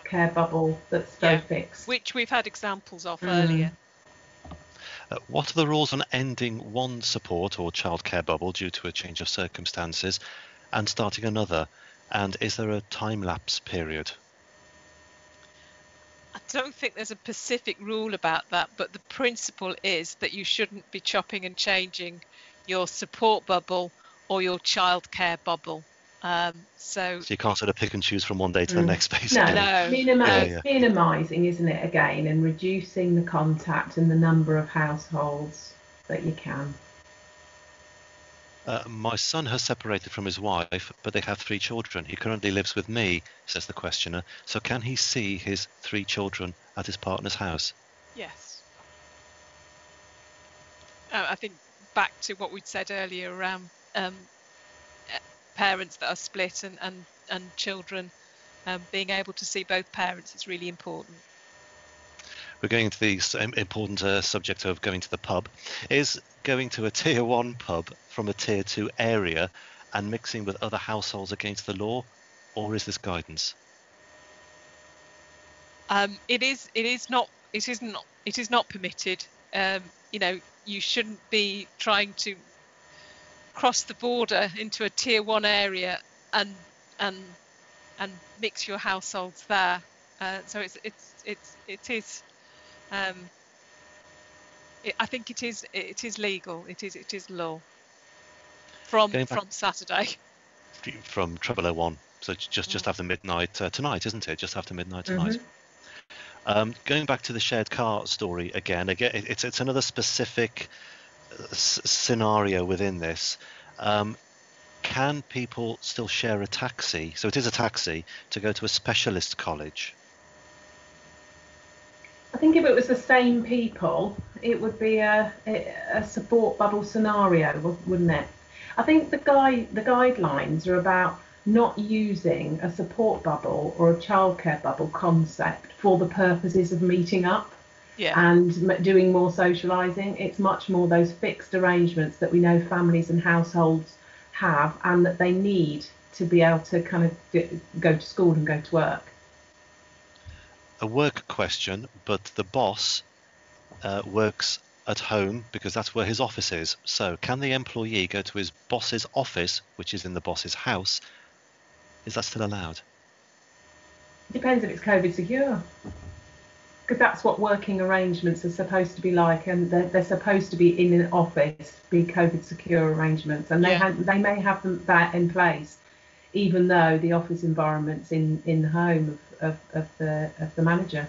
care bubble that's so fixed. Which we've had examples of Mm. earlier. What are the rules on ending one support or childcare bubble due to a change of circumstances and starting another? And is there a time lapse period? I don't think there's a specific rule about that, but the principle is that you shouldn't be chopping and changing your support bubble or your childcare bubble. So you can't sort of pick and choose from one day to the next, basically. No, minimising, isn't it, again, and reducing the contact and the number of households that you can. My son has separated from his wife, but they have 3 children. He currently lives with me, says the questioner. So can he see his 3 children at his partner's house? Yes. I think back to what we'd said earlier around parents that are split and children being able to see both parents is really important. We're going to the important subject of going to the pub. Is going to a tier 1 pub from a tier 2 area and mixing with other households against the law, or is this guidance? It is not permitted. You shouldn't be trying to cross the border into a tier 1 area and mix your households there. So it is. I think it is legal. It is law from Saturday. From 0001, so just after midnight tonight, isn't it? Just after midnight tonight. Going back to the shared car story again, it's another specific scenario within this. Can people still share a taxi? So it is a taxi to go to a specialist college. I think if it was the same people, it would be a support bubble scenario, wouldn't it? I think the guidelines are about not using a support bubble or a childcare bubble concept for the purposes of meeting up and doing more socialising. It's much more those fixed arrangements that we know families and households have, and that they need to be able to kind of go to school and go to work. A work question, but the boss works at home because that's where his office is. So can the employee go to his boss's office, which is in the boss's house? Is that still allowed? Depends if it's COVID secure, because that's what working arrangements are supposed to be like, and they're supposed to be in an office, be COVID secure arrangements, and they may have that in place, even though the office environment's in the home of the manager.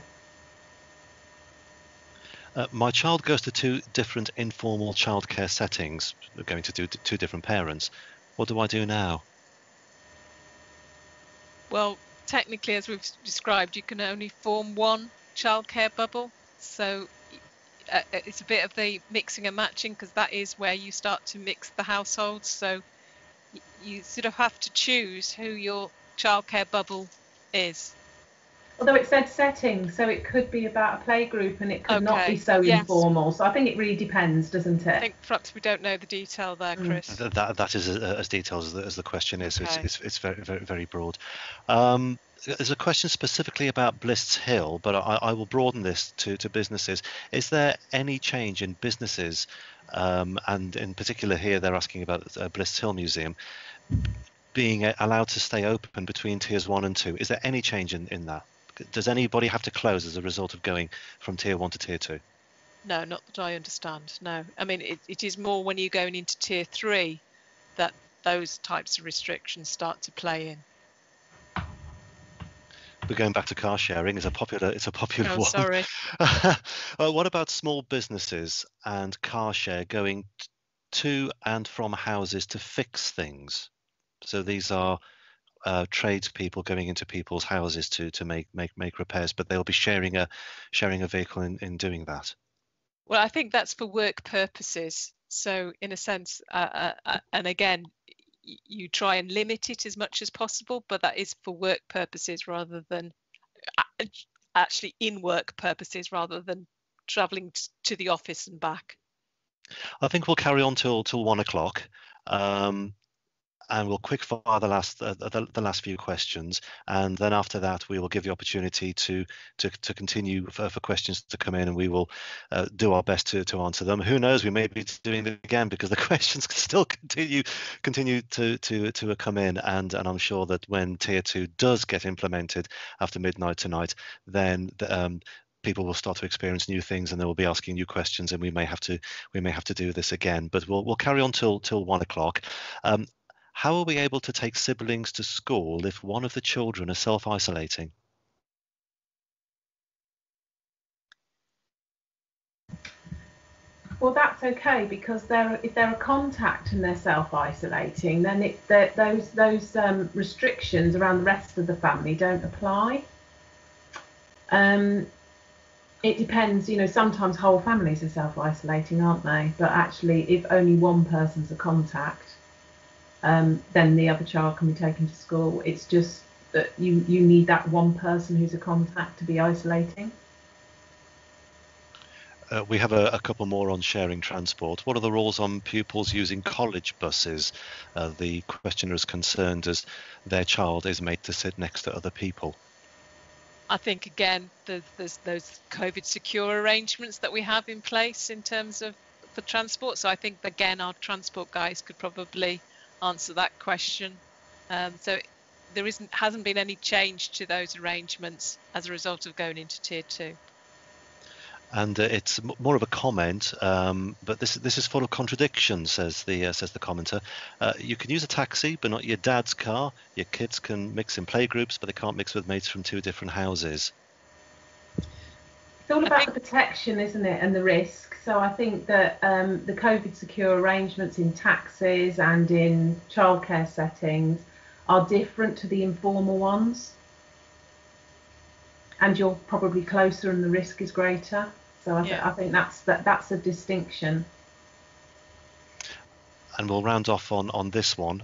My child goes to 2 different informal childcare settings. We're going to 2 different parents. What do I do now? Well, technically, as we've described, you can only form 1 childcare bubble. So it's a bit of the mixing and matching, because that is where you start to mix the households. So you sort of have to choose who your childcare bubble is. Although it said setting, so it could be about a playgroup and it could not be so informal. So I think it really depends, doesn't it? I think perhaps we don't know the detail there, Chris. That is as detailed as the question is. Okay. It's very, very, very broad. There's a question specifically about Bliss Hill, but I will broaden this to businesses. Is there any change in businesses, and in particular here they're asking about Bliss Hill Museum, being allowed to stay open between tiers 1 and 2? Is there any change in that? Does anybody have to close as a result of going from tier 1 to tier 2? No, not that I understand. No, I mean it is more when you're going into tier 3 that those types of restrictions start to play in. We're going back to car sharing. It's a popular one. Sorry. What about small businesses and car share going to and from houses to fix things? So these are tradespeople going into people's houses to make repairs, but they'll be sharing a vehicle in doing that. Well, I think that's for work purposes. So in a sense, and again, you try and limit it as much as possible, but that is for work purposes rather than actually in work purposes, rather than travelling to the office and back. I think we'll carry on till 1 o'clock. and we'll quick fire the last few questions, and then after that we will give you opportunity to continue for questions to come in, and we will do our best to answer them. Who knows, we may be doing it again because the questions still continue to come in, and I'm sure that when Tier 2 does get implemented after midnight tonight, then people will start to experience new things, and they will be asking new questions, and we may have to do this again. But we'll carry on till 1 o'clock. How are we able to take siblings to school if one of the children are self-isolating? Well, that's okay, because if they're a contact and they're self-isolating, then those restrictions around the rest of the family don't apply. It depends, sometimes whole families are self-isolating, aren't they? But actually, if only one person's a contact, then the other child can be taken to school. It's just that you need that one person who's a contact to be isolating. We have a couple more on sharing transport. What are the rules on pupils using college buses? The questioner is concerned as their child is made to sit next to other people. I think, again, there's those COVID secure arrangements that we have in place in terms of for transport. So I think, again, our transport guys could probably answer that question. So there hasn't been any change to those arrangements as a result of going into Tier 2. And it's more of a comment, but this is full of contradictions, says the commenter. You can use a taxi, but not your dad's car. Your kids can mix in playgroups, but they can't mix with mates from 2 different houses. It's all about the protection, isn't it, and the risk. So I think that the COVID secure arrangements in taxis and in childcare settings are different to the informal ones. And you're probably closer and the risk is greater. So I think that's a distinction. And we'll round off on this one.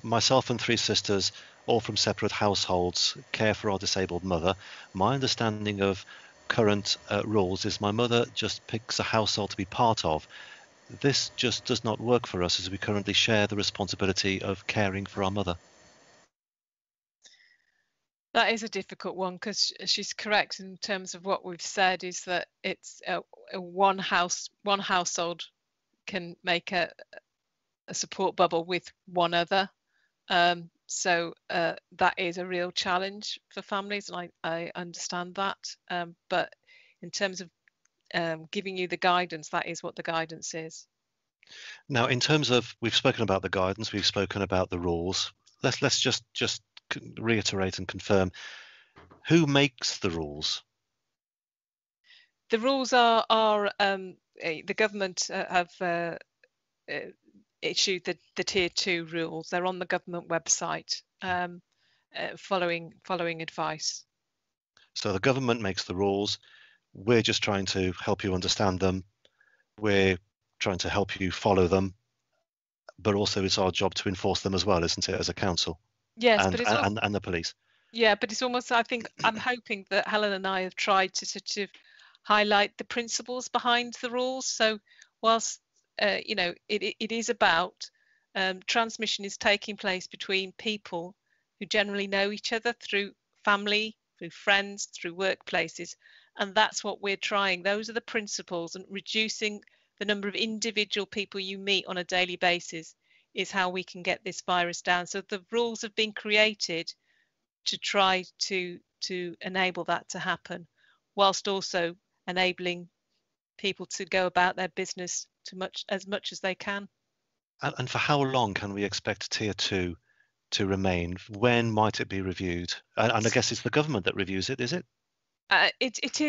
Myself and 3 sisters, all from separate households, care for our disabled mother. My understanding of current rules is my mother just picks a household to be part of. This just does not work for us, as we currently share the responsibility of caring for our mother. That is a difficult one, because she's correct in terms of what we've said, is that it's one household can make a support bubble with one other. So that is a real challenge for families, and I understand that. But in terms of giving you the guidance, that is what the guidance is. Now, in terms of, we've spoken about the guidance, we've spoken about the rules. Let's just reiterate and confirm, who makes the rules? The rules are the government have issued the Tier 2 rules. They're on the government website, following advice. So the government makes the rules. We're just trying to help you understand them. We're trying to help you follow them, but also it's our job to enforce them as well, isn't it, as a council? Yes, but it's and the police. Yeah, but it's almost, I think, I'm hoping that Helen and I have tried to sort of highlight the principles behind the rules. So whilst it is about transmission is taking place between people who generally know each other through family, through friends, through workplaces, and that's what we're trying. Those are the principles, and reducing the number of individual people you meet on a daily basis is how we can get this virus down. So the rules have been created to try to enable that to happen, whilst also enabling people to go about their business as much as they can. And for how long can we expect Tier 2 to remain? When might it be reviewed? And I guess it's the government that reviews it, is it? It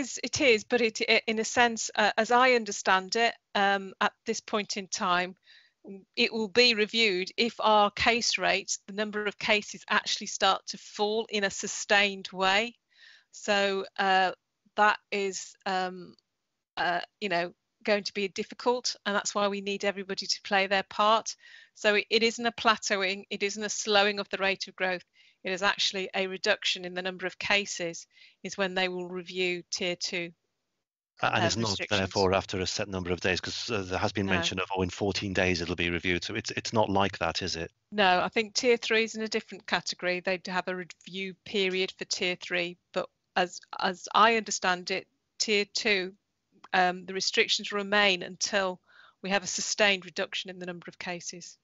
is, but it in a sense, as I understand it, at this point in time, it will be reviewed if our case rates, the number of cases, actually start to fall in a sustained way. So that is, going to be difficult, and that's why we need everybody to play their part. So it isn't a plateauing, it isn't a slowing of the rate of growth. It is actually a reduction in the number of cases is when they will review Tier 2. And it's not restrictions. therefore after a set number of days, because there has been mention of, in 14 days it'll be reviewed. So it's not like that, is it? No, I think tier 3 is in a different category. They have a review period for tier 3, but as I understand it, tier 2, the restrictions remain until we have a sustained reduction in the number of cases.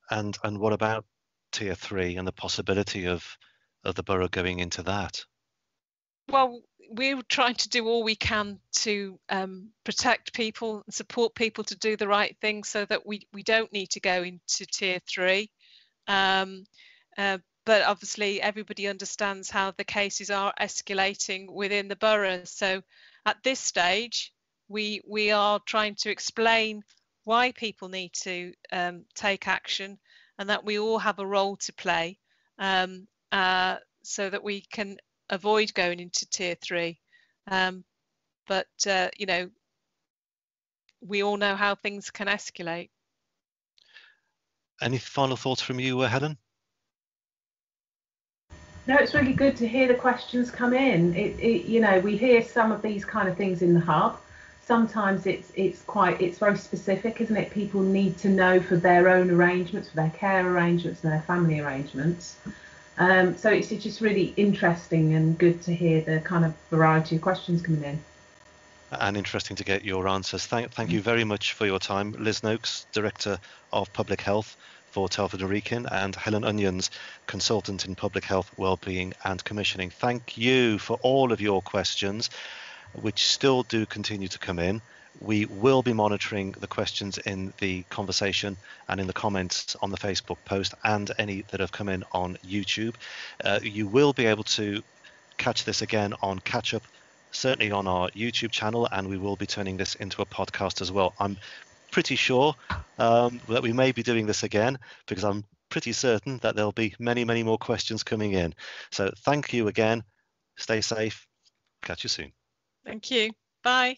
And what about tier 3 and the possibility of the borough going into that? Well, we're trying to do all we can to protect people and support people to do the right thing so that we don't need to go into tier 3. But obviously everybody understands how the cases are escalating within the borough. So at this stage, we are trying to explain why people need to take action, and that we all have a role to play, so that we can avoid going into tier 3. But you know, we all know how things can escalate. Any final thoughts from you, Helen? No, it's really good to hear the questions come in. You know, we hear some of these kind of things in the hub. Sometimes it's very specific, isn't it? People need to know for their own arrangements, for their care arrangements and their family arrangements. So it's just really interesting and good to hear the kind of variety of questions coming in. And interesting to get your answers. Thank you very much for your time, Liz Noakes, Director of Public Health for Telford and Wrekin, and Helen Onions, Consultant in Public Health, Wellbeing and Commissioning. Thank you for all of your questions, which still do continue to come in. We will be monitoring the questions in the conversation and in the comments on the Facebook post, and any that have come in on YouTube. You will be able to catch this again on Catch Up, certainly on our YouTube channel, and we will be turning this into a podcast as well. I'm pretty sure that we may be doing this again, because I'm pretty certain that there'll be many, many more questions coming in. So thank you again. Stay safe. Catch you soon. Thank you. Bye.